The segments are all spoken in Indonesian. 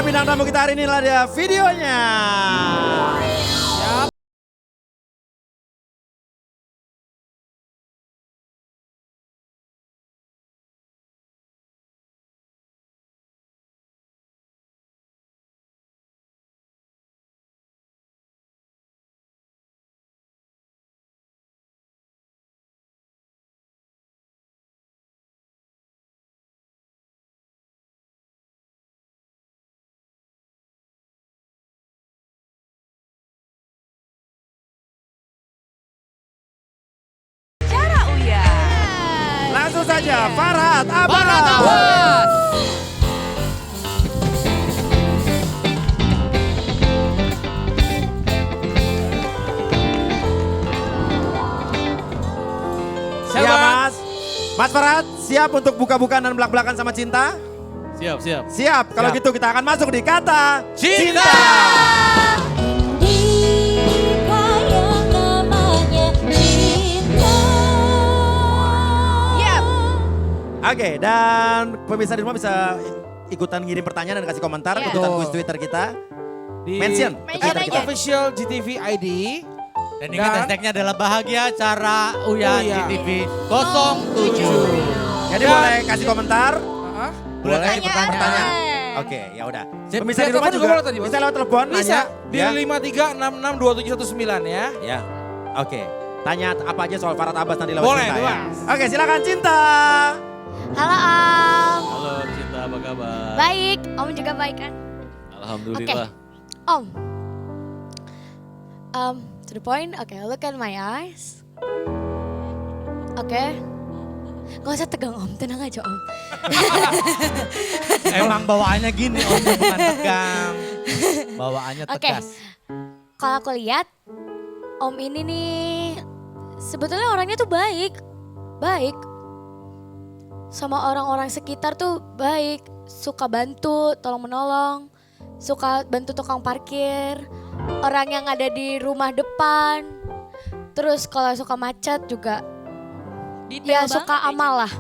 Silakan bintang tamu kita hari ini adalah dia videonya. Siap. Langsung saja, Farhat Abbas. Farhat Abbas. Siap Mas. Mas Farhat, siap untuk buka-bukaan dan belak-belakan sama cinta? Siap, siap. Siap, kalau Siap. gitu kita akan masuk di kata Cinta. Oke, dan pemirsa di rumah bisa ikutan ngirim pertanyaan dan kasih komentar Iya. ikutan Betul. kuis Twitter kita. Di Mention Mention Twitter aja. kita. official GTV ID. Dan ingat Dan- hashtagnya adalah bahagia cara Uya Uya. GTV 07. Jadi Dan- boleh kasih komentar, Heeh. boleh kasih Pertanyaan. pertanyaan. Oke, ya udah. Sip. Pemirsa Via di rumah telepon juga juga boleh tadi, Mas? bisa lewat telepon Bisa nanya. di Ya. 53662719 ya. Ya, oke. Tanya apa aja soal Farhat Abbas nanti lewat Boleh, cinta ya. bebas. Oke, silakan cinta. Halo Om. Halo Cinta, apa kabar? Baik, Om juga baik kan? Alhamdulillah. Om. To the point, okay, look at my eyes. Oke. Gak usah tegang Om, tenang aja Om. Emang bawaannya gini Om, bukan tegang. Bawaannya Oke. tegas. Kalau aku lihat, Om ini nih sebetulnya orangnya tuh baik. Baik. Sama orang-orang sekitar tuh baik. Suka bantu, tolong menolong. Suka bantu tukang parkir. Orang yang ada di rumah depan. Terus kalau suka macet juga ya suka amal lah.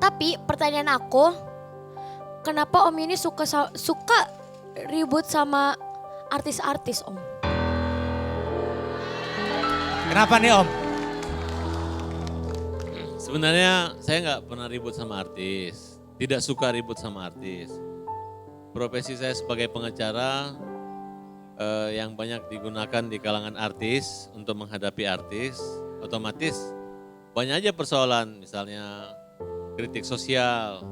Tapi pertanyaan aku, kenapa Om ini suka ribut sama artis-artis Om? Kenapa nih Om? Sebenarnya saya nggak pernah ribut sama artis, tidak suka ribut sama artis. Profesi saya sebagai pengacara yang banyak digunakan di kalangan artis untuk menghadapi artis, otomatis banyak aja persoalan, misalnya kritik sosial,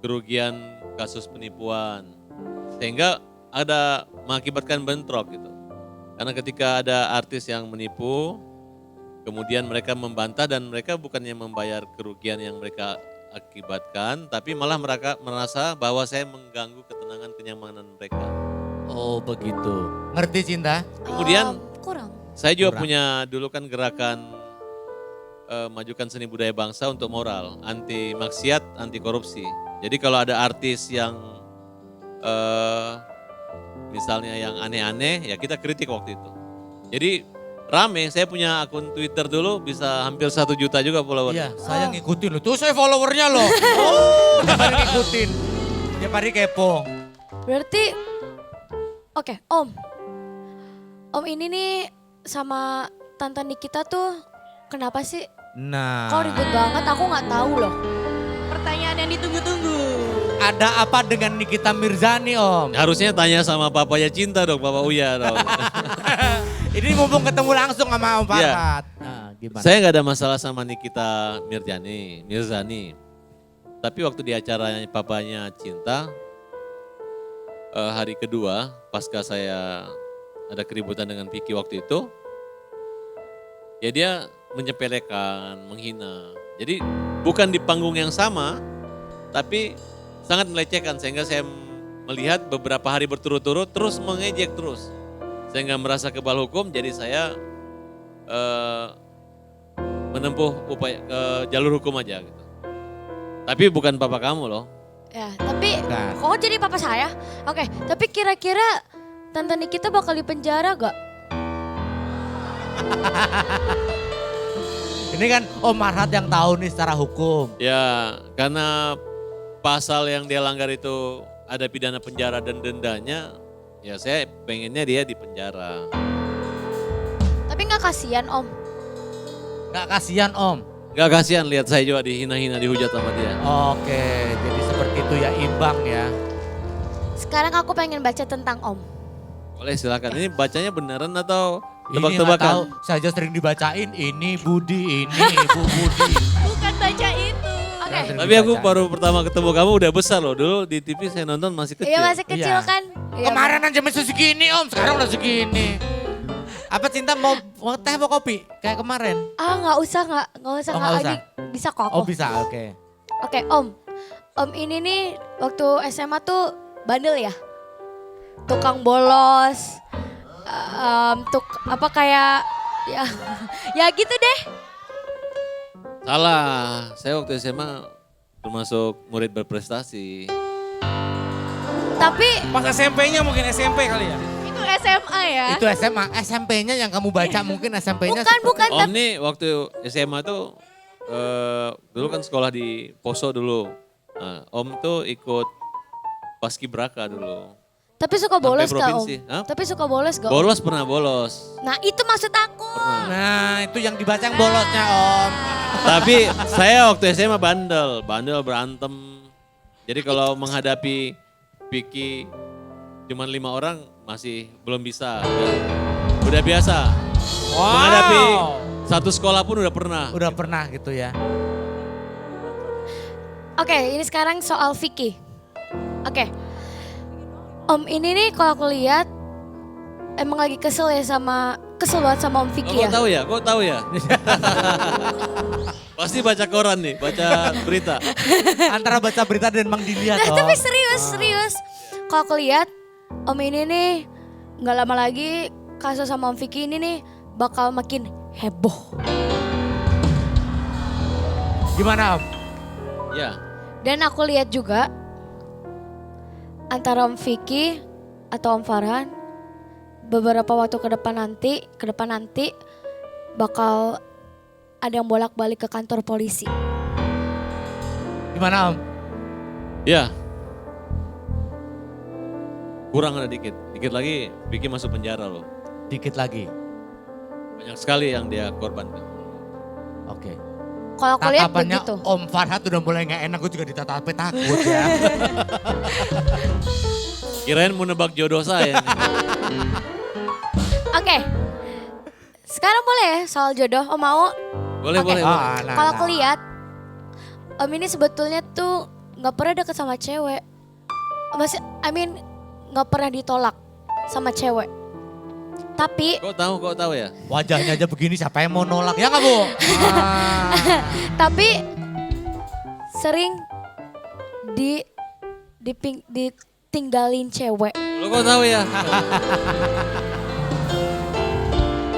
kerugian kasus penipuan, sehingga ada mengakibatkan bentrok gitu. Karena ketika ada artis yang menipu, kemudian mereka membantah dan mereka bukannya membayar kerugian yang mereka akibatkan, tapi malah mereka merasa bahwa saya mengganggu ketenangan kenyamanan mereka. Oh begitu. Ngerti Cinta? Kemudian Kurang. saya juga Kurang. punya dulu kan gerakan majukan seni budaya bangsa untuk moral, anti maksiat, anti korupsi. Jadi kalau ada artis yang misalnya yang aneh-aneh, ya kita kritik waktu itu. Jadi rame, saya punya akun Twitter dulu bisa hampir 1 juta juga followernya. Iya, saya ngikutin loh. Tuh saya followernya loh. Tiap hari ngikutin. Tiap hari kepo. Berarti, oke Om. Om ini nih sama Tante Nikita tuh kenapa sih? Nah. Kok ribut banget? Aku nggak tahu loh. Pertanyaan yang ditunggu-tunggu. Ada apa dengan Nikita Mirzani Om? Harusnya tanya sama papanya Cinta dong, Papa Uya dong. Ini mumpung ketemu langsung sama Om Iya. Farhat. Nah, gimana? Saya nggak ada masalah sama Nikita Mirzani. Tapi waktu di acaranya papanya Cinta, hari kedua pasca saya ada keributan dengan Vicky waktu itu, ya dia menyepelekan, menghina. Jadi bukan di panggung yang sama, tapi sangat melecehkan sehingga saya melihat beberapa hari berturut-turut terus mengejek terus. Saya nggak merasa kebal hukum, jadi saya menempuh upaya ke jalur hukum aja gitu. Tapi bukan papa kamu loh. Ya, tapi Bukan. kok jadi papa saya? Oke, tapi kira-kira Tante Nikita bakal dipenjara gak? Ini kan Om Farhat yang tahu nih secara hukum. Ya karena pasal yang dia langgar itu ada pidana penjara dan dendanya, ya saya pengennya dia di penjara. Tapi nggak kasihan Om. Gak kasihan Om. Gak kasihan lihat saya juga dihina-hina, dihujat sama dia. Oke, jadi seperti itu ya, imbang ya. Sekarang aku pengen baca tentang Om. Boleh silakan. Ini bacanya beneran atau Ini nggak tahu, tebak-tebakan? saja sering dibacain ini Budi, ini Ibu Budi. Bukan baca itu. Oke. Sering Tapi aku dibacain. baru pertama ketemu kamu udah besar loh. Dulu di TV saya nonton masih kecil. Iya masih kecil Iya. kan? Iya, Kemarin aja masih segini Om, sekarang udah segini. Apa Cinta mau teh mau kopi kayak kemarin? nggak usah Oh, nggak nggak lagi. Bisa kok Oh aku. bisa, oke. Oke Om. Om ini nih waktu SMA tuh bandel ya? Tukang bolos. Apa kayak ya ya gitu deh. Salah, saya waktu SMA termasuk murid berprestasi. Tapi Pas SMP-nya mungkin SMP kali ya. Itu SMA ya. Itu SMA, SMP-nya yang kamu baca mungkin SMP-nya. bukan Om nih waktu SMA tuh dulu kan sekolah di Poso dulu. Nah, Om tuh ikut Paskibraka dulu. tapi suka Sampai bolos gak Om? provinsi. Hah? Tapi suka bolos gak Om? Bolos pernah bolos. Nah itu maksud aku. Pernah. Nah itu yang dibaca yang bolosnya Om. Tapi saya waktu SMA bandel berantem. Jadi kalau menghadapi Vicky cuman 5 orang masih belum bisa. Udah biasa. Menghadapi satu sekolah pun udah pernah. Udah pernah gitu ya. Oke, ini sekarang soal Vicky. Oke. Om ini nih kalau aku lihat emang lagi kesel banget sama Om Vicky Kok ya. tahu ya? Kok tahu ya? Pasti baca koran nih, baca berita. Antara baca berita dan Mang dilihat Nah, Om. tapi serius. Kalau aku lihat Om ini nih nggak lama lagi kasus sama Om Vicky ini nih bakal makin heboh. Gimana Om? Ya, Dan aku lihat juga antara Om Vicky atau Om Farhan beberapa waktu ke depan nanti bakal ada yang bolak-balik ke kantor polisi. Gimana Om? ya. Kurang ada dikit. Dikit lagi Vicky masuk penjara loh. Dikit lagi. Banyak sekali yang dia korbankan. Oke. Kalau aku lihat Tatapannya begitu. Om Farhat udah mulai gak enak, gue juga ditatapi takut ya. Kirain mau nebak jodoh saya nih. Oke. Sekarang boleh ya soal jodoh, Om mau? Boleh, Oke. boleh. nah, Kalau aku lihat, Om ini sebetulnya tuh nggak pernah deket sama cewek. Nggak pernah ditolak sama cewek. Tapi, Kok tahu ya? Wajahnya aja begini siapa yang mau nolak ya nggak Bu? tapi sering ditinggalin cewek. Lo kok tahu ya?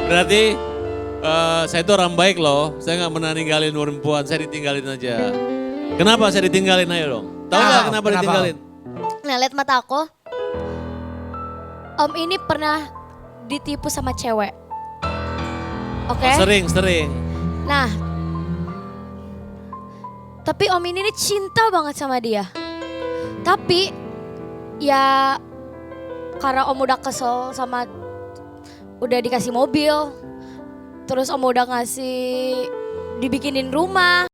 Berarti saya itu orang baik loh. Saya nggak pernah ninggalin perempuan, saya ditinggalin aja. Kenapa saya ditinggalin, ayo dong. Tahu nggak kenapa ditinggalin? Nah, lihat mata aku. Om ini pernah ditipu sama cewek. Oke? Oh, sering. Nah, tapi Om ini nih cinta banget sama dia. Tapi ya karena Om udah kesel sama udah dikasih mobil, terus Om udah dibikinin rumah.